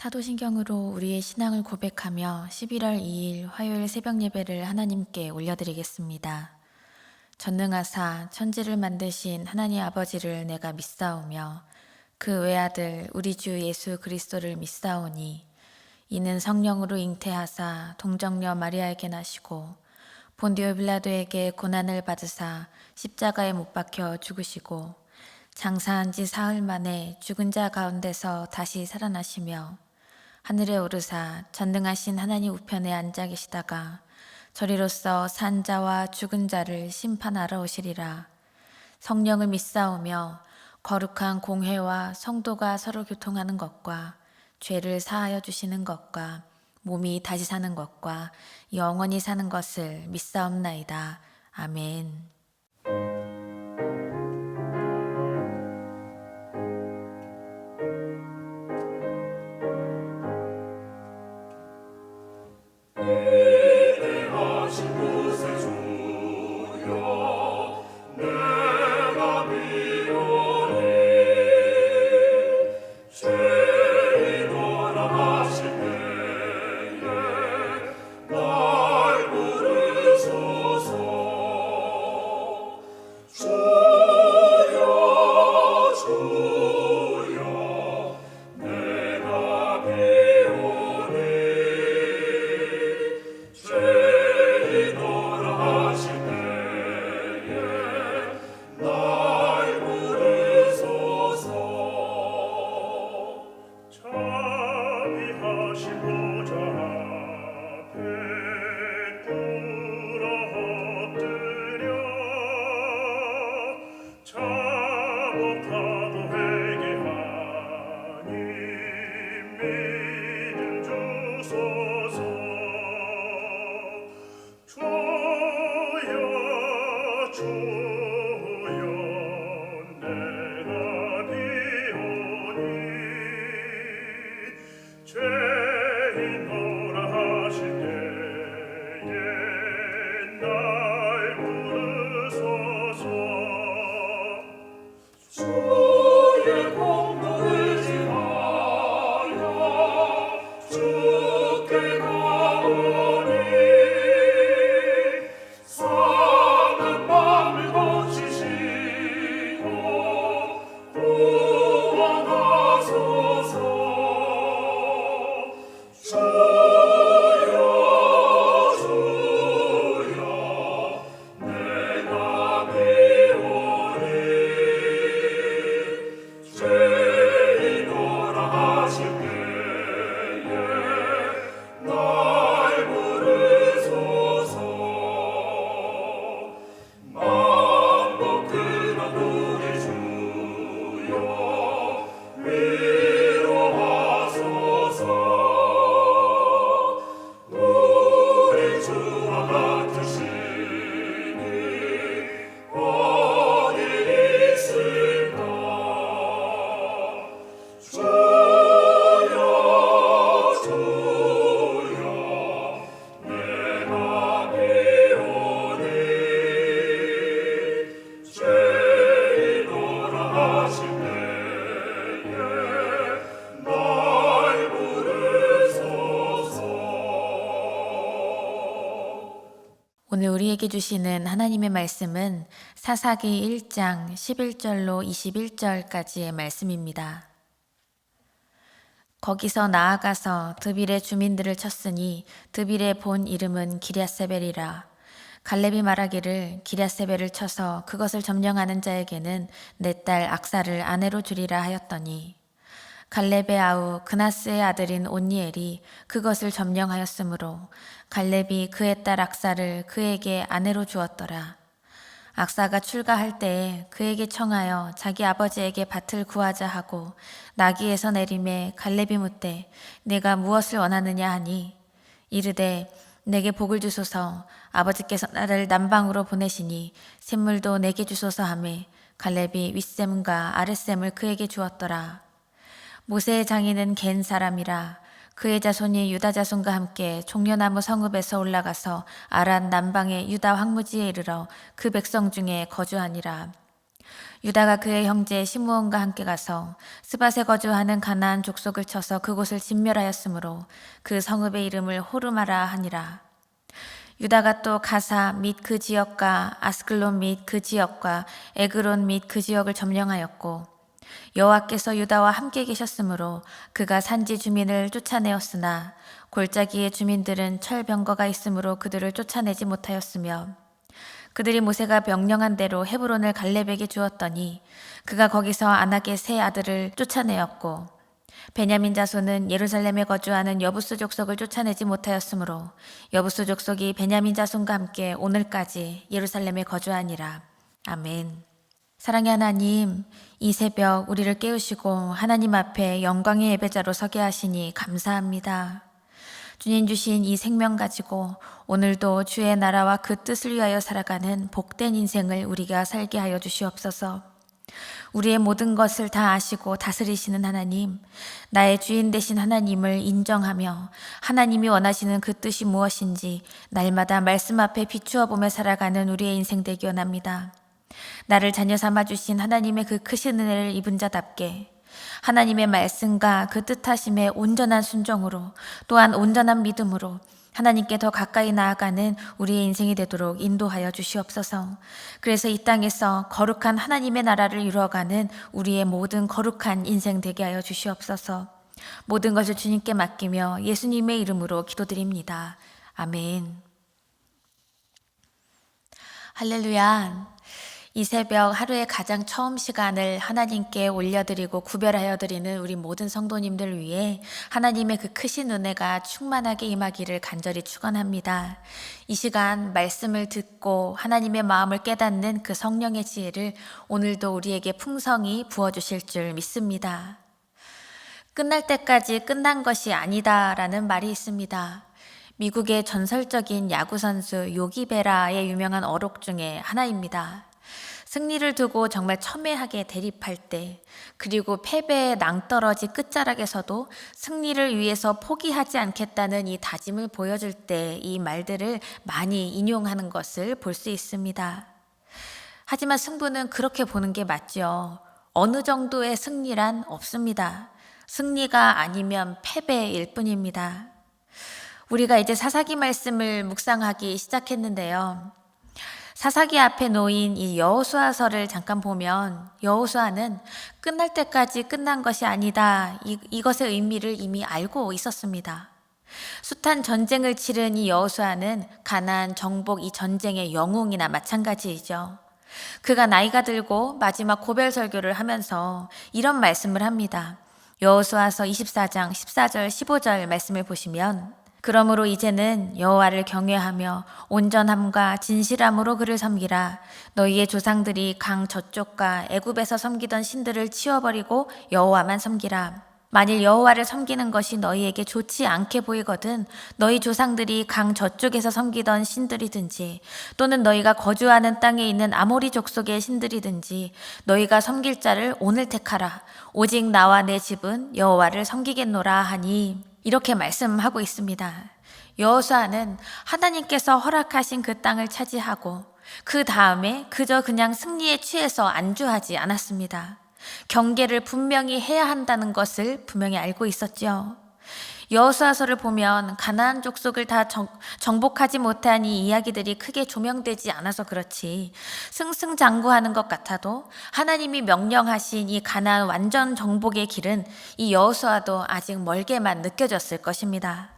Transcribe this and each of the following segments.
사도신경으로 우리의 신앙을 고백하며 11월 2일 화요일 새벽 예배를 하나님께 올려드리겠습니다. 전능하사 천지를 만드신 하나님 아버지를 내가 믿사오며 그 외아들 우리 주 예수 그리스도를 믿사오니 이는 성령으로 잉태하사 동정녀 마리아에게 나시고 본디오 빌라도에게 고난을 받으사 십자가에 못 박혀 죽으시고 장사한 지 사흘 만에 죽은 자 가운데서 다시 살아나시며 하늘에 오르사 전능하신 하나님 우편에 앉아 계시다가 저리로서 산 자와 죽은 자를 심판하러 오시리라. 성령을 믿사오며 거룩한 공회와 성도가 서로 교통하는 것과 죄를 사하여 주시는 것과 몸이 다시 사는 것과 영원히 사는 것을 믿사옵나이다. 아멘. 위대하신 구세주여 내가 비오니 죄인으로 하실 때에 날 부르소서. 주여 주여 내가 비오니 죄인으로 하실 때에 날 부르소서. 자비하신 보좌 앞에 꿇어 엎드려 자복하고 회개하니 믿음 주소서. 주여 주여 내가 비오니 죄인으로 하실 때에 날 부르소서. 주의 공로 의지하여 주께 가오니 상한 마음을 고치시고 구원하소서. 주여 주여 내가 비오니 죄인으로 하실 때에 날 부르소서. 만복 근원 우리 주여 위로하소서. 우리 주와 같으시니 어디 있을까. 주여 주여 내가 비오니 죄인으로 하실 때에 날 부르소서. 오늘 우리에게 주시는 하나님의 말씀은 사사기 1장 11절로 21절까지의 말씀입니다. 거기서 나아가서 드빌의 주민들을 쳤으니 드빌의 본 이름은 기럇세벨이라. 갈렙이 말하기를 기럇세벨을 쳐서 그것을 점령하는 자에게는 내 딸 악사를 아내로 주리라 하였더니 갈렙의 아우 그나스의 아들인 온니엘이 그것을 점령하였으므로 갈렙이 그의 딸 악사를 그에게 아내로 주었더라. 악사가 출가할 때에 그에게 청하여 자기 아버지에게 밭을 구하자 하고 나귀에서 내림에 갈렙이 묻되 내가 무엇을 원하느냐 하니 이르되 내게 복을 주소서. 아버지께서 나를 남방으로 보내시니 샘물도 내게 주소서 하매 갈렙이 윗샘과 아랫샘을 그에게 주었더라. 모세의 장인은 겐 사람이라. 그의 자손이 유다 자손과 함께 종려나무 성읍에서 올라가서 아란 남방의 유다 황무지에 이르러 그 백성 중에 거주하니라. 유다가 그의 형제 시므온과 함께 가서 스밧에 거주하는 가나안 족속을 쳐서 그곳을 진멸하였으므로 그 성읍의 이름을 호르마라 하니라. 유다가 또 가사 및 그 지역과 아스클론 및 그 지역과 에그론 및 그 지역을 점령하였고, 여호와께서 유다와 함께 계셨으므로 그가 산지 주민을 쫓아내었으나 골짜기의 주민들은 철병거가 있으므로 그들을 쫓아내지 못하였으며, 그들이 모세가 명령한 대로 헤브론을 갈렙에게 주었더니 그가 거기서 아낙의 세 아들을 쫓아내었고, 베냐민 자손은 예루살렘에 거주하는 여부스 족속을 쫓아내지 못하였으므로 여부스 족속이 베냐민 자손과 함께 오늘까지 예루살렘에 거주하니라. 아멘. 사랑의 하나님, 이 새벽 우리를 깨우시고 하나님 앞에 영광의 예배자로 서게 하시니 감사합니다. 주님 주신 이 생명 가지고 오늘도 주의 나라와 그 뜻을 위하여 살아가는 복된 인생을 우리가 살게 하여 주시옵소서. 우리의 모든 것을 다 아시고 다스리시는 하나님, 나의 주인 되신 하나님을 인정하며 하나님이 원하시는 그 뜻이 무엇인지 날마다 말씀 앞에 비추어 보며 살아가는 우리의 인생 되기 원합니다. 나를 자녀 삼아 주신 하나님의 그 크신 은혜를 입은 자답게 하나님의 말씀과 그 뜻하심에 온전한 순종으로, 또한 온전한 믿음으로 하나님께 더 가까이 나아가는 우리의 인생이 되도록 인도하여 주시옵소서. 그래서 이 땅에서 거룩한 하나님의 나라를 이루어가는 우리의 모든 거룩한 인생 되게 하여 주시옵소서. 모든 것을 주님께 맡기며 예수님의 이름으로 기도드립니다. 아멘. 할렐루야. 이 새벽 하루의 가장 처음 시간을 하나님께 올려드리고 구별하여 드리는 우리 모든 성도님들 위해 하나님의 그 크신 은혜가 충만하게 임하기를 간절히 축원합니다. 이 시간 말씀을 듣고 하나님의 마음을 깨닫는 그 성령의 지혜를 오늘도 우리에게 풍성히 부어주실 줄 믿습니다. 끝날 때까지 끝난 것이 아니다라는 말이 있습니다. 미국의 전설적인 야구 선수 요기 베라의 유명한 어록 중에 하나입니다. 승리를 두고 정말 첨예하게 대립할 때, 그리고 패배의 낭떠러지 끝자락에서도 승리를 위해서 포기하지 않겠다는 이 다짐을 보여줄 때 이 말들을 많이 인용하는 것을 볼 수 있습니다. 하지만 승부는 그렇게 보는 게 맞죠. 어느 정도의 승리란 없습니다. 승리가 아니면 패배일 뿐입니다. 우리가 이제 사사기 말씀을 묵상하기 시작했는데요. 사사기 앞에 놓인 이 여호수아서를 잠깐 보면 여호수아는 끝날 때까지 끝난 것이 아니다. 이것의 의미를 이미 알고 있었습니다. 숱한 전쟁을 치른 이 여호수아는 가나안 정복 이 전쟁의 영웅이나 마찬가지이죠. 그가 나이가 들고 마지막 고별 설교를 하면서 이런 말씀을 합니다. 여호수아서 24장 14절 15절 말씀을 보시면, 그러므로 이제는 여호와를 경외하며 온전함과 진실함으로 그를 섬기라. 너희의 조상들이 강 저쪽과 애굽에서 섬기던 신들을 치워버리고 여호와만 섬기라. 만일 여호와를 섬기는 것이 너희에게 좋지 않게 보이거든 너희 조상들이 강 저쪽에서 섬기던 신들이든지 또는 너희가 거주하는 땅에 있는 아모리 족속의 신들이든지 너희가 섬길 자를 오늘 택하라. 오직 나와 내 집은 여호와를 섬기겠노라 하니, 이렇게 말씀하고 있습니다. 여호수아는 하나님께서 허락하신 그 땅을 차지하고 그 다음에 그저 그냥 승리에 취해서 안주하지 않았습니다. 경계를 분명히 해야 한다는 것을 분명히 알고 있었죠. 여호수아서를 보면 가나안 족속을 다 정복하지 못한 이 이야기들이 크게 조명되지 않아서 그렇지 승승장구하는 것 같아도 하나님이 명령하신 이 가나안 완전 정복의 길은 이 여호수아도 아직 멀게만 느껴졌을 것입니다.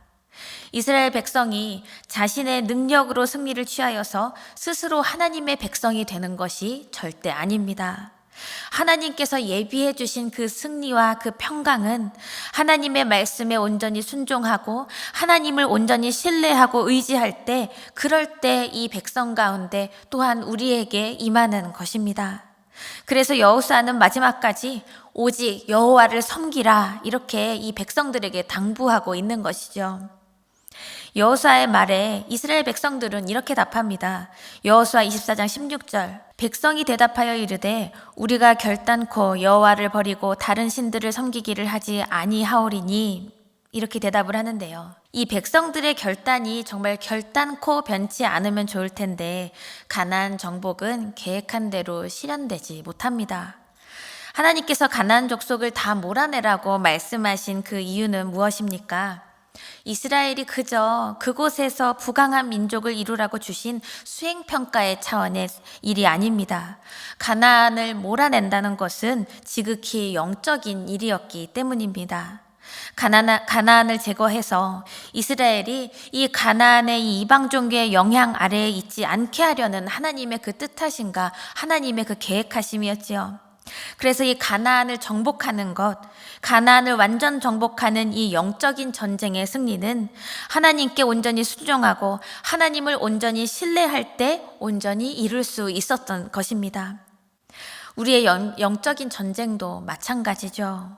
이스라엘 백성이 자신의 능력으로 승리를 취하여서 스스로 하나님의 백성이 되는 것이 절대 아닙니다. 하나님께서 예비해 주신 그 승리와 그 평강은 하나님의 말씀에 온전히 순종하고 하나님을 온전히 신뢰하고 의지할 때, 그럴 때 이 백성 가운데 또한 우리에게 임하는 것입니다. 그래서 여호수아는 마지막까지 오직 여호와를 섬기라, 이렇게 이 백성들에게 당부하고 있는 것이죠. 여호수아의 말에 이스라엘 백성들은 이렇게 답합니다. 여호수아 24장 16절, 백성이 대답하여 이르되 우리가 결단코 여호와를 버리고 다른 신들을 섬기기를 하지 아니하오리니, 이렇게 대답을 하는데요. 이 백성들의 결단이 정말 결단코 변치 않으면 좋을 텐데 가나안 정복은 계획한 대로 실현되지 못합니다. 하나님께서 가나안 족속을 다 몰아내라고 말씀하신 그 이유는 무엇입니까? 이스라엘이 그저 그곳에서 부강한 민족을 이루라고 주신 수행평가의 차원의 일이 아닙니다. 가나안을 몰아낸다는 것은 지극히 영적인 일이었기 때문입니다. 가나안을 제거해서 이스라엘이 이 가나안의 이 이방 종교의 영향 아래에 있지 않게 하려는 하나님의 그 뜻하심과 하나님의 그 계획하심이었지요. 그래서 이 가나안을 정복하는 것, 가나안을 완전 정복하는 이 영적인 전쟁의 승리는 하나님께 온전히 순종하고 하나님을 온전히 신뢰할 때 온전히 이룰 수 있었던 것입니다. 우리의 영적인 전쟁도 마찬가지죠.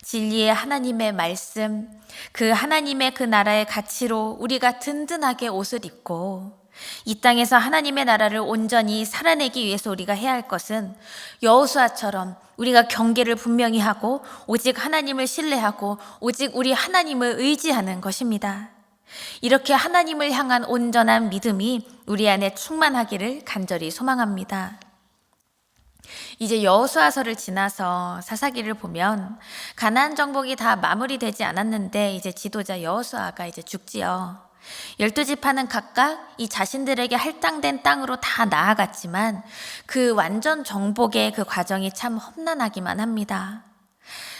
진리의 하나님의 말씀, 그 하나님의 그 나라의 가치로 우리가 든든하게 옷을 입고 이 땅에서 하나님의 나라를 온전히 살아내기 위해서 우리가 해야 할 것은 여호수아처럼 우리가 경계를 분명히 하고 오직 하나님을 신뢰하고 오직 우리 하나님을 의지하는 것입니다. 이렇게 하나님을 향한 온전한 믿음이 우리 안에 충만하기를 간절히 소망합니다. 이제 여호수아서를 지나서 사사기를 보면 가나안 정복이 다 마무리되지 않았는데 이제 지도자 여호수아가 이제 죽지요. 12지파는 각각 이 자신들에게 할당된 땅으로 다 나아갔지만 그 완전 정복의 그 과정이 참 험난하기만 합니다.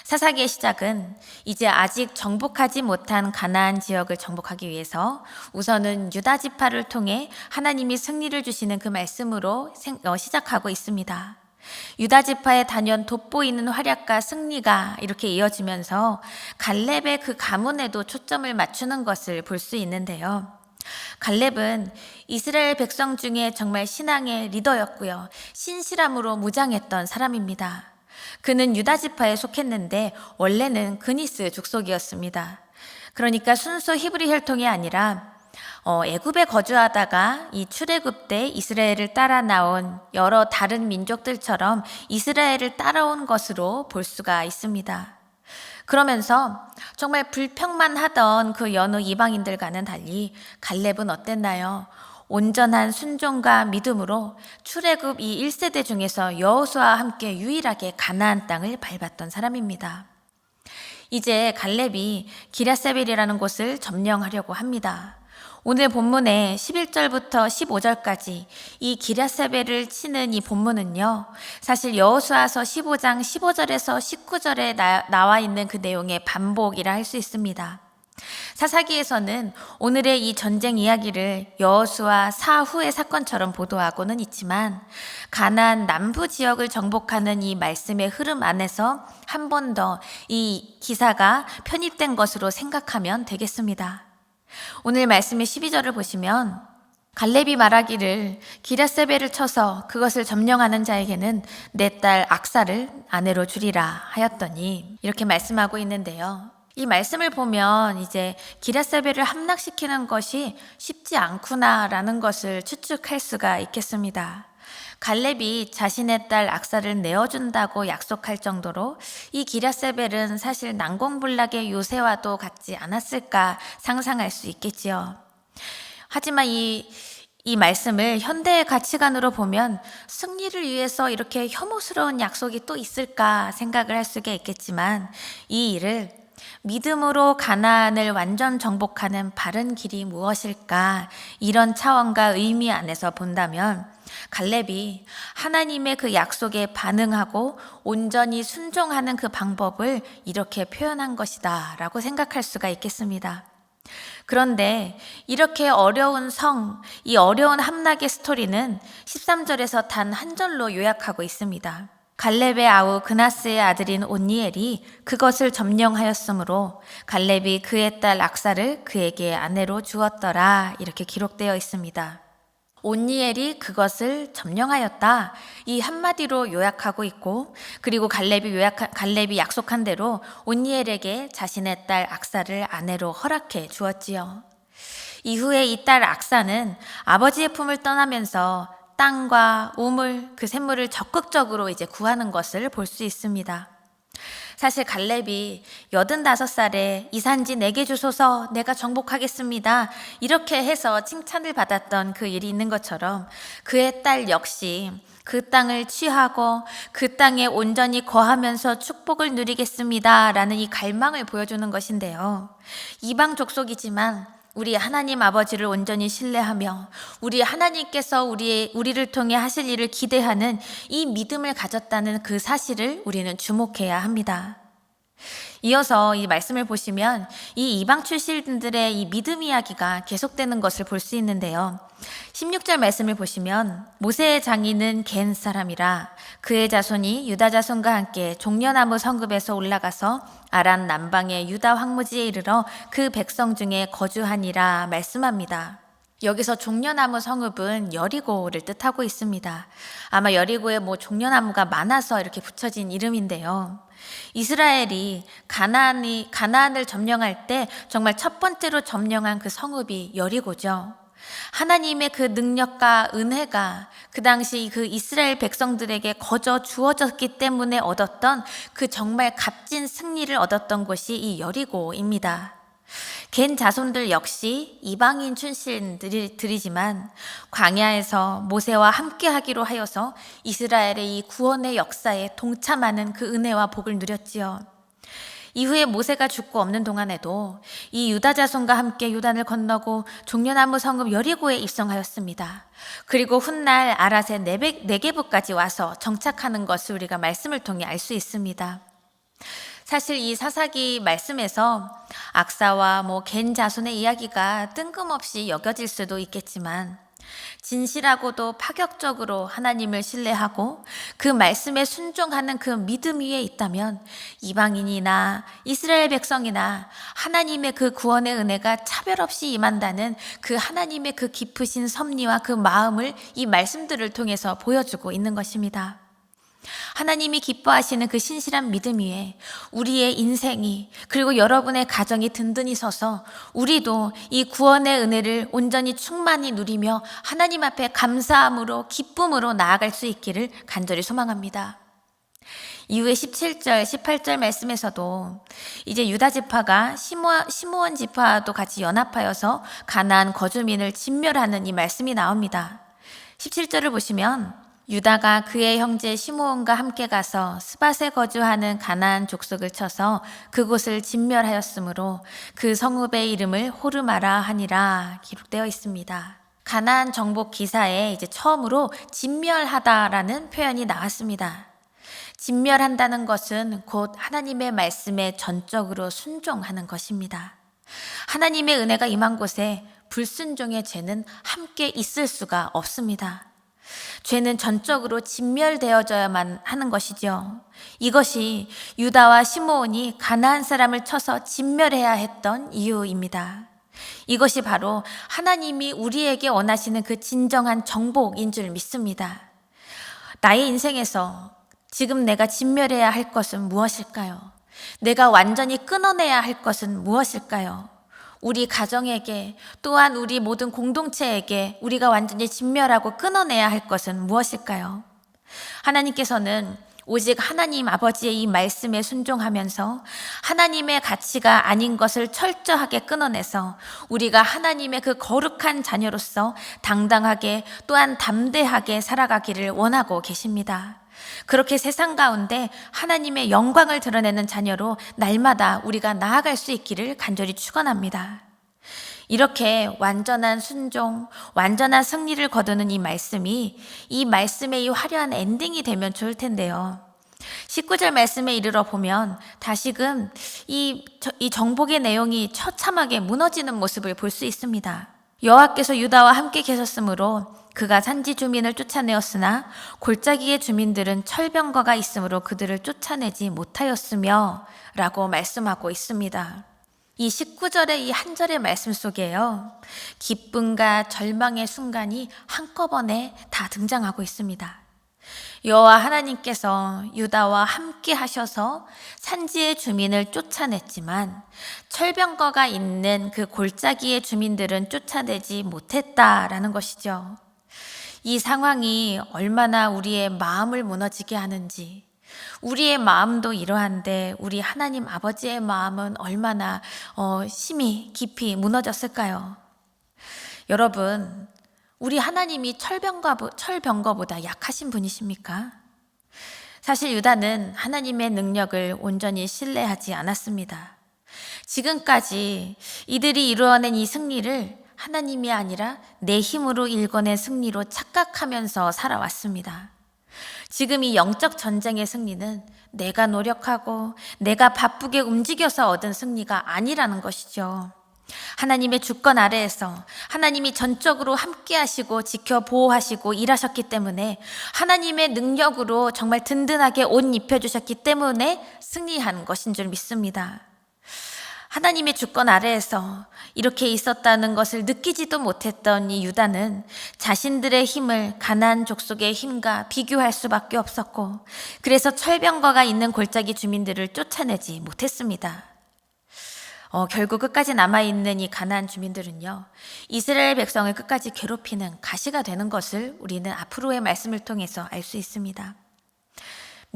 사사기의 시작은 이제 아직 정복하지 못한 가나안 지역을 정복하기 위해서 우선은 유다 지파를 통해 하나님이 승리를 주시는 그 말씀으로 시작하고 있습니다. 유다 지파의 단연 돋보이는 활약과 승리가 이렇게 이어지면서 갈렙의 그 가문에도 초점을 맞추는 것을 볼 수 있는데요. 갈렙은 이스라엘 백성 중에 정말 신앙의 리더였고요. 신실함으로 무장했던 사람입니다. 그는 유다 지파에 속했는데 원래는 그니스 족속이었습니다. 그러니까 순수 히브리 혈통이 아니라 애굽에 거주하다가 이 출애굽 때 이스라엘을 따라 나온 여러 다른 민족들처럼 이스라엘을 따라온 것으로 볼 수가 있습니다. 그러면서 정말 불평만 하던 그 여느 이방인들과는 달리 갈렙은 어땠나요? 온전한 순종과 믿음으로 출애굽 이 1세대 중에서 여호수아와 함께 유일하게 가나안 땅을 밟았던 사람입니다. 이제 갈렙이 기랴세벨이라는 곳을 점령하려고 합니다. 오늘 본문의 11절부터 15절까지 이 기랴세벨을 치는 이 본문은요, 사실 여호수아서 15장 15절에서 19절에 나와 있는 그 내용의 반복이라 할 수 있습니다. 사사기에서는 오늘의 이 전쟁 이야기를 여호수아 사후의 사건처럼 보도하고는 있지만 가나안 남부 지역을 정복하는 이 말씀의 흐름 안에서 한 번 더 이 기사가 편입된 것으로 생각하면 되겠습니다. 오늘 말씀의 12절을 보시면 갈렙이 말하기를 기랴세벨을 쳐서 그것을 점령하는 자에게는 내 딸 악사를 아내로 주리라 하였더니 이렇게 말씀하고 있는데요. 이 말씀을 보면 이제 기랴세벨을 함락시키는 것이 쉽지 않구나라는 것을 추측할 수가 있겠습니다. 갈렙이 자신의 딸 악사를 내어준다고 약속할 정도로 이 기랴세벨은 사실 난공불락의 요새와도 같지 않았을까 상상할 수 있겠지요. 하지만 이 말씀을 현대의 가치관으로 보면 승리를 위해서 이렇게 혐오스러운 약속이 또 있을까 생각을 할 수가 있겠지만 이 일을 믿음으로 가나안을 완전 정복하는 바른 길이 무엇일까? 이런 차원과 의미 안에서 본다면 갈렙이 하나님의 그 약속에 반응하고 온전히 순종하는 그 방법을 이렇게 표현한 것이다 라고 생각할 수가 있겠습니다. 그런데 이렇게 어려운 이 어려운 함락의 스토리는 13절에서 단 한 절로 요약하고 있습니다. 갈렙의 아우 그나스의 아들인 온니엘이 그것을 점령하였으므로 갈렙이 그의 딸 악사를 그에게 아내로 주었더라 이렇게 기록되어 있습니다. 온니엘이 그것을 점령하였다 이 한마디로 요약하고 있고 그리고 갈렙이 약속한 대로 온니엘에게 자신의 딸 악사를 아내로 허락해 주었지요. 이후에 이 딸 악사는 아버지의 품을 떠나면서 땅과 우물, 그 샘물을 적극적으로 이제 구하는 것을 볼 수 있습니다. 사실 갈렙이 85살에 이 산지 내게 주소서 내가 정복하겠습니다. 이렇게 해서 칭찬을 받았던 그 일이 있는 것처럼 그의 딸 역시 그 땅을 취하고 그 땅에 온전히 거하면서 축복을 누리겠습니다. 라는 이 갈망을 보여주는 것인데요. 이방 족속이지만 우리 하나님 아버지를 온전히 신뢰하며 우리 하나님께서 우리를 통해 하실 일을 기대하는 이 믿음을 가졌다는 그 사실을 우리는 주목해야 합니다. 이어서 이 말씀을 보시면 이 이방 출신들의 이 믿음 이야기가 계속되는 것을 볼 수 있는데요. 16절 말씀을 보시면 모세의 장인은 겐 사람이라 그의 자손이 유다 자손과 함께 종려나무 성읍에서 올라가서 아란 남방의 유다 황무지에 이르러 그 백성 중에 거주하니라 말씀합니다. 여기서 종려나무 성읍은 여리고를 뜻하고 있습니다. 아마 여리고에 종려나무가 많아서 이렇게 붙여진 이름인데요. 이스라엘이 가나안을 점령할 때 정말 첫 번째로 점령한 그 성읍이 여리고죠. 하나님의 그 능력과 은혜가 그 당시 그 이스라엘 백성들에게 거저 주어졌기 때문에 얻었던 그 정말 값진 승리를 얻었던 곳이 이 여리고입니다. 겐 자손들 역시 이방인 출신들이지만 광야에서 모세와 함께하기로 하여서 이스라엘의 이 구원의 역사에 동참하는 그 은혜와 복을 누렸지요. 이후에 모세가 죽고 없는 동안에도 이 유다 자손과 함께 요단을 건너고 종려나무 성읍 여리고에 입성하였습니다. 그리고 훗날 아랏의 네게부까지 와서 정착하는 것을 우리가 말씀을 통해 알 수 있습니다. 사실 이 사사기 말씀에서 악사와 겐 자손의 이야기가 뜬금없이 여겨질 수도 있겠지만 진실하고도 파격적으로 하나님을 신뢰하고 그 말씀에 순종하는 그 믿음 위에 있다면 이방인이나 이스라엘 백성이나 하나님의 그 구원의 은혜가 차별 없이 임한다는 그 하나님의 그 깊으신 섭리와 그 마음을 이 말씀들을 통해서 보여주고 있는 것입니다. 하나님이 기뻐하시는 그 신실한 믿음 위에 우리의 인생이 그리고 여러분의 가정이 든든히 서서 우리도 이 구원의 은혜를 온전히 충만히 누리며 하나님 앞에 감사함으로 기쁨으로 나아갈 수 있기를 간절히 소망합니다. 이후에 17절, 18절 말씀에서도 이제 유다 지파가 시므온 지파도 같이 연합하여서 가나안 거주민을 진멸하는 이 말씀이 나옵니다. 17절을 보시면 유다가 그의 형제 시므온과 함께 가서 스밧에 거주하는 가나안 족속을 쳐서 그곳을 진멸하였으므로 그 성읍의 이름을 호르마라 하니라 기록되어 있습니다. 가나안 정복 기사에 이제 처음으로 진멸하다라는 표현이 나왔습니다. 진멸한다는 것은 곧 하나님의 말씀에 전적으로 순종하는 것입니다. 하나님의 은혜가 임한 곳에 불순종의 죄는 함께 있을 수가 없습니다. 죄는 전적으로 진멸되어져야만 하는 것이죠. 이것이 유다와 시므온이 가나안 사람을 쳐서 진멸해야 했던 이유입니다. 이것이 바로 하나님이 우리에게 원하시는 그 진정한 정복인 줄 믿습니다. 나의 인생에서 지금 내가 진멸해야 할 것은 무엇일까요? 내가 완전히 끊어내야 할 것은 무엇일까요? 우리 가정에게 또한 우리 모든 공동체에게 우리가 완전히 진멸하고 끊어내야 할 것은 무엇일까요? 하나님께서는 오직 하나님 아버지의 이 말씀에 순종하면서 하나님의 가치가 아닌 것을 철저하게 끊어내서 우리가 하나님의 그 거룩한 자녀로서 당당하게 또한 담대하게 살아가기를 원하고 계십니다. 그렇게 세상 가운데 하나님의 영광을 드러내는 자녀로 날마다 우리가 나아갈 수 있기를 간절히 축원합니다. 이렇게 완전한 순종, 완전한 승리를 거두는 이 말씀이 이 말씀의 이 화려한 엔딩이 되면 좋을 텐데요. 19절 말씀에 이르러 보면 다시금 이 정복의 내용이 처참하게 무너지는 모습을 볼 수 있습니다. 여호와께서 유다와 함께 계셨으므로 그가 산지 주민을 쫓아내었으나 골짜기의 주민들은 철병거가 있으므로 그들을 쫓아내지 못하였으며 라고 말씀하고 있습니다. 이 19절의 이 한 절의 말씀 속에요, 기쁨과 절망의 순간이 한꺼번에 다 등장하고 있습니다. 여호와 하나님께서 유다와 함께 하셔서 산지의 주민을 쫓아냈지만 철병거가 있는 그 골짜기의 주민들은 쫓아내지 못했다라는 것이죠. 이 상황이 얼마나 우리의 마음을 무너지게 하는지, 우리의 마음도 이러한데 우리 하나님 아버지의 마음은 얼마나 심히 깊이 무너졌을까요? 여러분, 우리 하나님이 철병거보다 약하신 분이십니까? 사실 유다는 하나님의 능력을 온전히 신뢰하지 않았습니다. 지금까지 이들이 이루어낸 이 승리를 하나님이 아니라 내 힘으로 일궈낸 승리로 착각하면서 살아왔습니다. 지금 이 영적 전쟁의 승리는 내가 노력하고 내가 바쁘게 움직여서 얻은 승리가 아니라는 것이죠. 하나님의 주권 아래에서 하나님이 전적으로 함께 하시고 지켜 보호하시고 일하셨기 때문에 하나님의 능력으로 정말 든든하게 옷 입혀주셨기 때문에 승리한 것인 줄 믿습니다. 하나님의 주권 아래에서 이렇게 있었다는 것을 느끼지도 못했던 이 유다는 자신들의 힘을 가나안 족속의 힘과 비교할 수밖에 없었고, 그래서 철병거가 있는 골짜기 주민들을 쫓아내지 못했습니다. 결국 끝까지 남아있는 이 가나안 주민들은요, 이스라엘 백성을 끝까지 괴롭히는 가시가 되는 것을 우리는 앞으로의 말씀을 통해서 알 수 있습니다.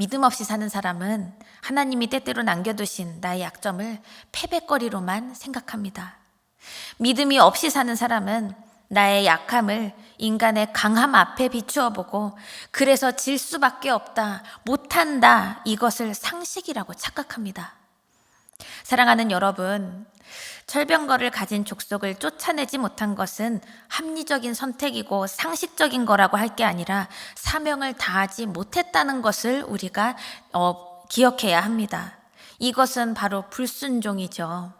믿음 없이 사는 사람은 하나님이 때때로 남겨두신 나의 약점을 패배거리로만 생각합니다. 믿음이 없이 사는 사람은 나의 약함을 인간의 강함 앞에 비추어 보고 그래서 질 수밖에 없다, 못한다, 이것을 상식이라고 착각합니다. 사랑하는 여러분, 철병거를 가진 족속을 쫓아내지 못한 것은 합리적인 선택이고 상식적인 거라고 할 게 아니라 사명을 다하지 못했다는 것을 우리가 기억해야 합니다. 이것은 바로 불순종이죠.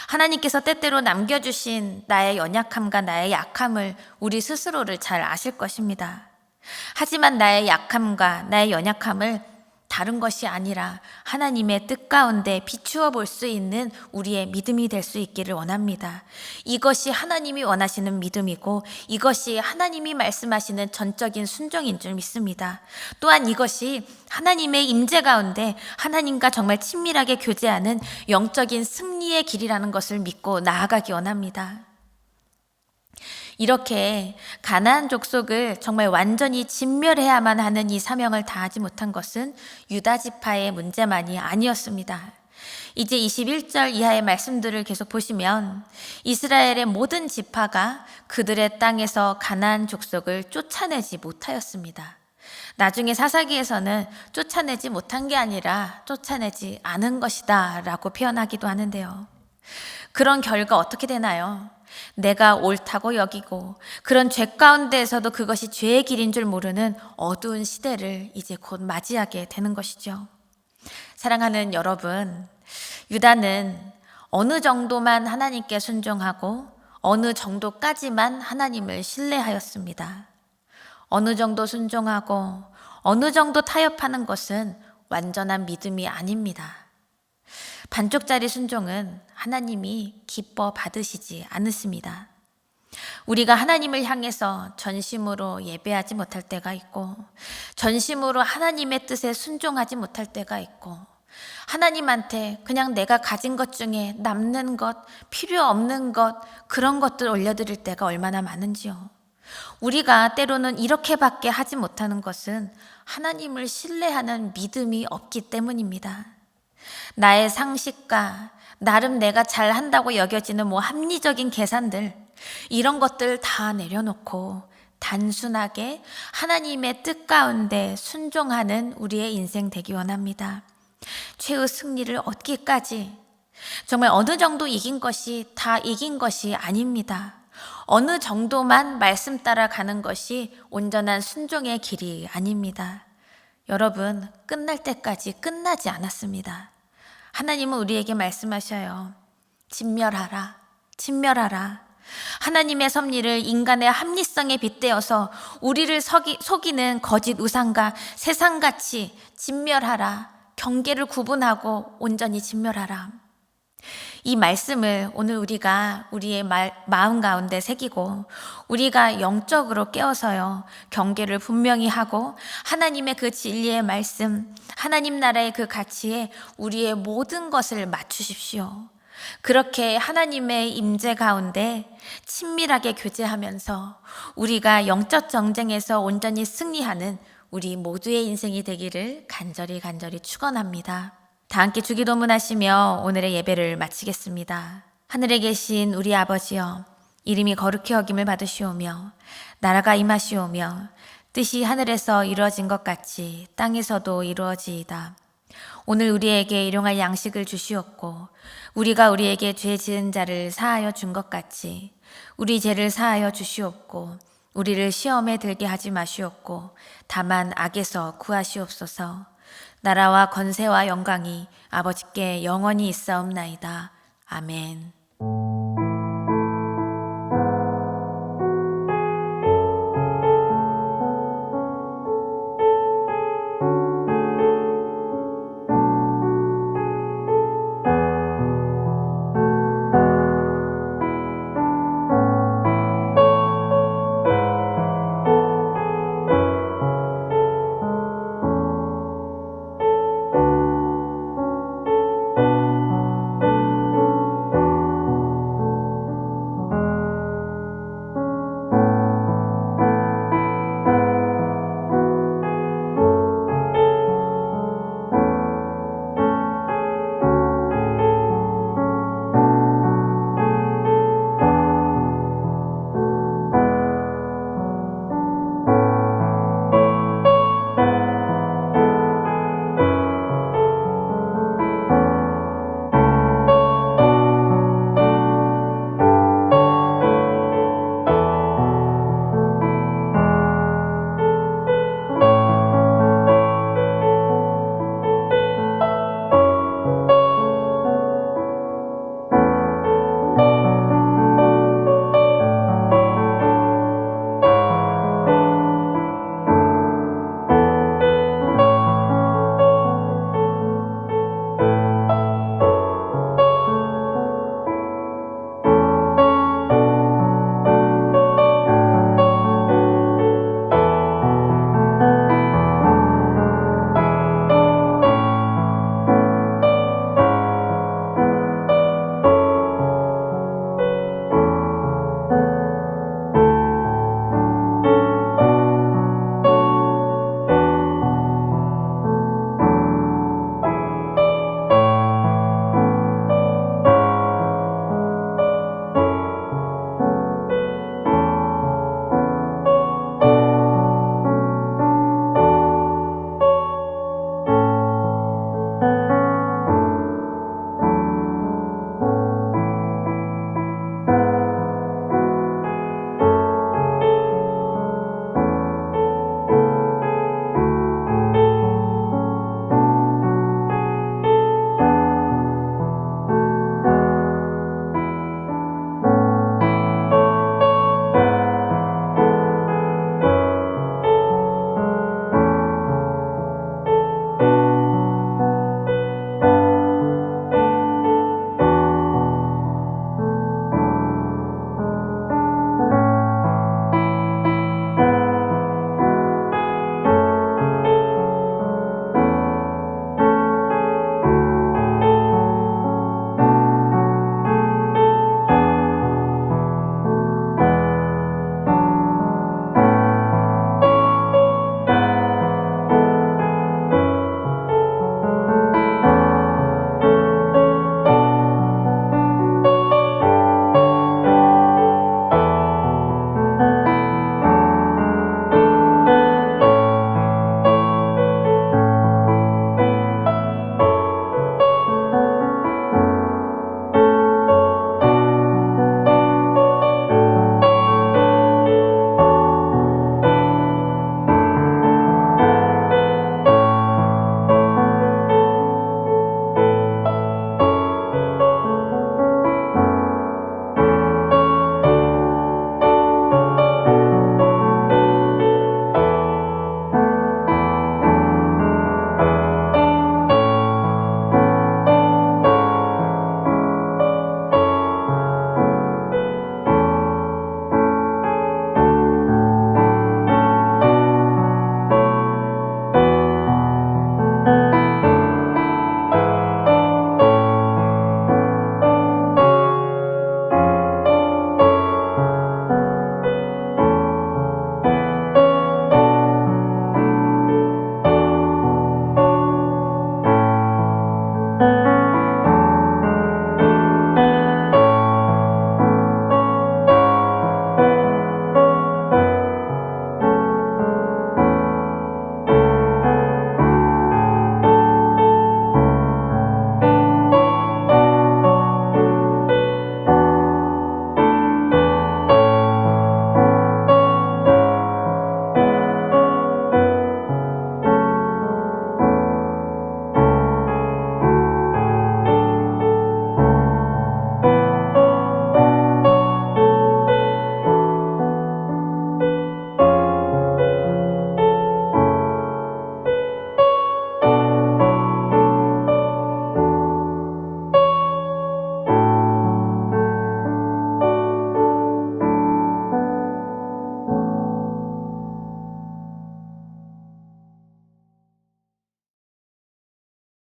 하나님께서 때때로 남겨주신 나의 연약함과 나의 약함을 우리 스스로를 잘 아실 것입니다. 하지만 나의 약함과 나의 연약함을 다른 것이 아니라 하나님의 뜻 가운데 비추어 볼 수 있는 우리의 믿음이 될 수 있기를 원합니다. 이것이 하나님이 원하시는 믿음이고 이것이 하나님이 말씀하시는 전적인 순종인 줄 믿습니다. 또한 이것이 하나님의 임재 가운데 하나님과 정말 친밀하게 교제하는 영적인 승리의 길이라는 것을 믿고 나아가기 원합니다. 이렇게 가나안 족속을 정말 완전히 진멸해야만 하는 이 사명을 다하지 못한 것은 유다 지파의 문제만이 아니었습니다. 이제 21절 이하의 말씀들을 계속 보시면 이스라엘의 모든 지파가 그들의 땅에서 가나안 족속을 쫓아내지 못하였습니다. 나중에 사사기에서는 쫓아내지 못한 게 아니라 쫓아내지 않은 것이다 라고 표현하기도 하는데요. 그런 결과 어떻게 되나요? 내가 옳다고 여기고 그런 죄 가운데에서도 그것이 죄의 길인 줄 모르는 어두운 시대를 이제 곧 맞이하게 되는 것이죠. 사랑하는 여러분, 유다는 어느 정도만 하나님께 순종하고 어느 정도까지만 하나님을 신뢰하였습니다. 어느 정도 순종하고 어느 정도 타협하는 것은 완전한 믿음이 아닙니다. 반쪽짜리 순종은 하나님이 기뻐 받으시지 않으십니다. 우리가 하나님을 향해서 전심으로 예배하지 못할 때가 있고 전심으로 하나님의 뜻에 순종하지 못할 때가 있고 하나님한테 그냥 내가 가진 것 중에 남는 것, 필요 없는 것, 그런 것들 올려드릴 때가 얼마나 많은지요. 우리가 때로는 이렇게밖에 하지 못하는 것은 하나님을 신뢰하는 믿음이 없기 때문입니다. 나의 상식과 나름 내가 잘한다고 여겨지는 합리적인 계산들, 이런 것들 다 내려놓고 단순하게 하나님의 뜻 가운데 순종하는 우리의 인생 되기 원합니다. 최후 승리를 얻기까지 정말 어느 정도 이긴 것이 다 이긴 것이 아닙니다. 어느 정도만 말씀 따라가는 것이 온전한 순종의 길이 아닙니다. 여러분, 끝날 때까지 끝나지 않았습니다. 하나님은 우리에게 말씀하셔요. 진멸하라, 진멸하라. 하나님의 섭리를 인간의 합리성에 빗대어서 우리를 속이는 거짓 우상과 세상같이 진멸하라. 경계를 구분하고 온전히 진멸하라. 이 말씀을 오늘 우리가 우리의 마음 가운데 새기고 우리가 영적으로 깨어서요, 경계를 분명히 하고 하나님의 그 진리의 말씀, 하나님 나라의 그 가치에 우리의 모든 것을 맞추십시오. 그렇게 하나님의 임재 가운데 친밀하게 교제하면서 우리가 영적 전쟁에서 온전히 승리하는 우리 모두의 인생이 되기를 간절히 축원합니다. 다 함께 주기도문 하시며 오늘의 예배를 마치겠습니다. 하늘에 계신 우리 아버지여, 이름이 거룩히 여김을 받으시오며 나라가 임하시오며 뜻이 하늘에서 이루어진 것 같이 땅에서도 이루어지이다. 오늘 우리에게 일용할 양식을 주시옵고 우리가 우리에게 죄 지은 자를 사하여 준 것 같이 우리 죄를 사하여 주시옵고 우리를 시험에 들게 하지 마시옵고 다만 악에서 구하시옵소서. 나라와 권세와 영광이 아버지께 영원히 있사옵나이다. 아멘.